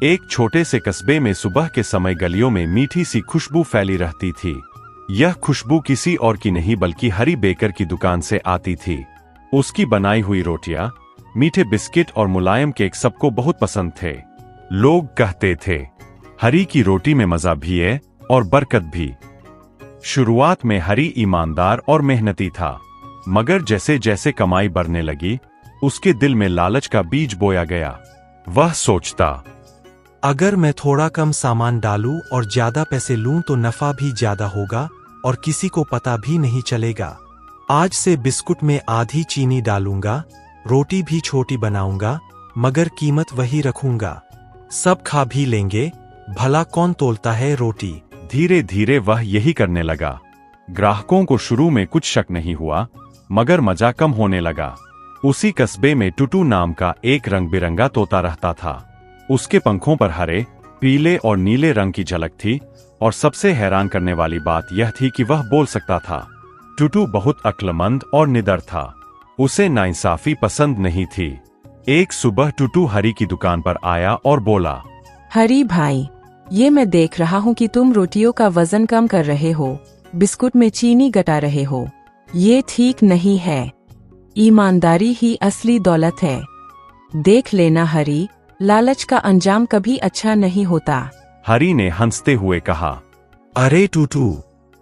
एक छोटे से कस्बे में सुबह के समय गलियों में मीठी सी खुशबू फैली रहती थी। यह खुशबू किसी और की नहीं बल्कि हरी बेकर की दुकान से आती थी। उसकी बनाई हुई रोटियां, मीठे बिस्किट और मुलायम केक सबको बहुत पसंद थे। लोग कहते थे, हरी की रोटी में मजा भी है और बरकत भी। शुरुआत में हरी ईमानदार और मेहनती था, मगर जैसे जैसे कमाई बढ़ने लगी, उसके दिल में लालच का बीज बोया गया। वह सोचता, अगर मैं थोड़ा कम सामान डालूं और ज्यादा पैसे लूं तो नफा भी ज्यादा होगा और किसी को पता भी नहीं चलेगा। आज से बिस्कुट में आधी चीनी डालूंगा, रोटी भी छोटी बनाऊंगा, मगर कीमत वही रखूंगा। सब खा भी लेंगे, भला कौन तोलता है रोटी। धीरे धीरे वह यही करने लगा। ग्राहकों को शुरू में कुछ शक नहीं हुआ, मगर मजा कम होने लगा। उसी कस्बे में टुटू नाम का एक रंग बिरंगा तोता रहता था। उसके पंखों पर हरे, पीले और नीले रंग की झलक थी और सबसे हैरान करने वाली बात यह थी कि वह बोल सकता था। टुटू बहुत अक्लमंद और निडर था। उसे नाइंसाफी पसंद नहीं थी। एक सुबह टुटू हरी की दुकान पर आया और बोला, हरी भाई, ये मैं देख रहा हूँ कि तुम रोटियों का वजन कम कर रहे हो, बिस्कुट में चीनी घटा रहे हो। ये ठीक नहीं है। ईमानदारी ही असली दौलत है। देख लेना हरी, लालच का अंजाम कभी अच्छा नहीं होता। हरी ने हंसते हुए कहा, अरे टूटू,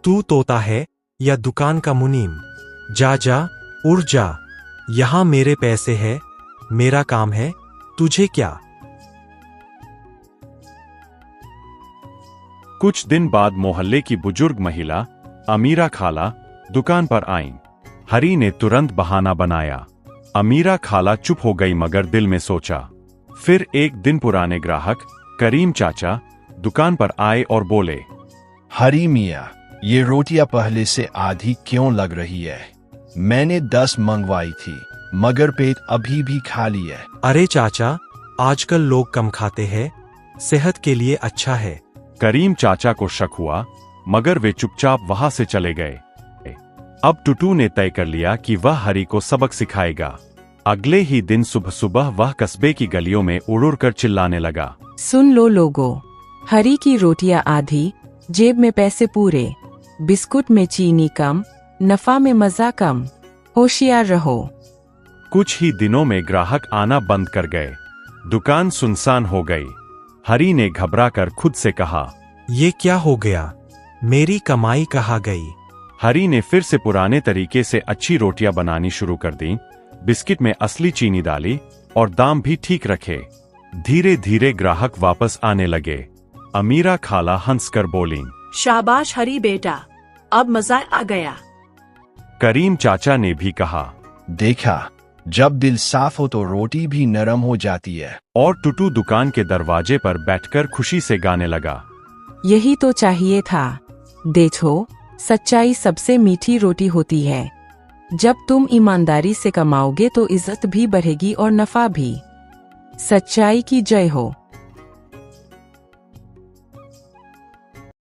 तू तोता है या दुकान का मुनीम? जा जा, उड़ जा। यहाँ मेरे पैसे है, मेरा काम है, तुझे क्या? कुछ दिन बाद मोहल्ले की बुजुर्ग महिला अमीरा खाला दुकान पर आईं। हरी ने तुरंत बहाना बनाया। अमीरा खाला चुप हो गई मगर दिल में सोचा। फिर एक दिन पुराने ग्राहक करीम चाचा दुकान पर आए और बोले, हरी मियाँ, ये रोटियां पहले से आधी क्यों लग रही है? मैंने 10 मंगवाई थी, मगर पेट अभी भी खाली है। अरे चाचा, आजकल लोग कम खाते हैं, सेहत के लिए अच्छा है। करीम चाचा को शक हुआ, मगर वे चुपचाप वहां से चले गए। अब टुटू ने तय कर लिया कि वह हरी को सबक सिखाएगा। अगले ही दिन सुबह सुबह वह कस्बे की गलियों में उड़ कर चिल्लाने लगा, सुन लो लोगों, हरी की रोटियां आधी, जेब में पैसे पूरे, बिस्कुट में चीनी कम, नफा में मजा कम, होशियार रहो। कुछ ही दिनों में ग्राहक आना बंद कर गए। दुकान सुनसान हो गई। हरी ने घबराकर खुद से कहा, ये क्या हो गया? मेरी कमाई कहाँ गई? हरी ने फिर से पुराने तरीके से अच्छी रोटियां बनानी शुरू कर दी, बिस्किट में असली चीनी डाली और दाम भी ठीक रखे। धीरे धीरे ग्राहक वापस आने लगे। अमीरा खाला हंसकर बोली, शाबाश हरी बेटा, अब मजा आ गया। करीम चाचा ने भी कहा, देखा, जब दिल साफ हो तो रोटी भी नरम हो जाती है। और टुटू दुकान के दरवाजे पर बैठकर खुशी से गाने लगा, यही तो चाहिए था। देखो, सच्चाई सबसे मीठी रोटी होती है। जब तुम ईमानदारी से कमाओगे तो इज्जत भी बढ़ेगी और नफा भी। सच्चाई की जय हो।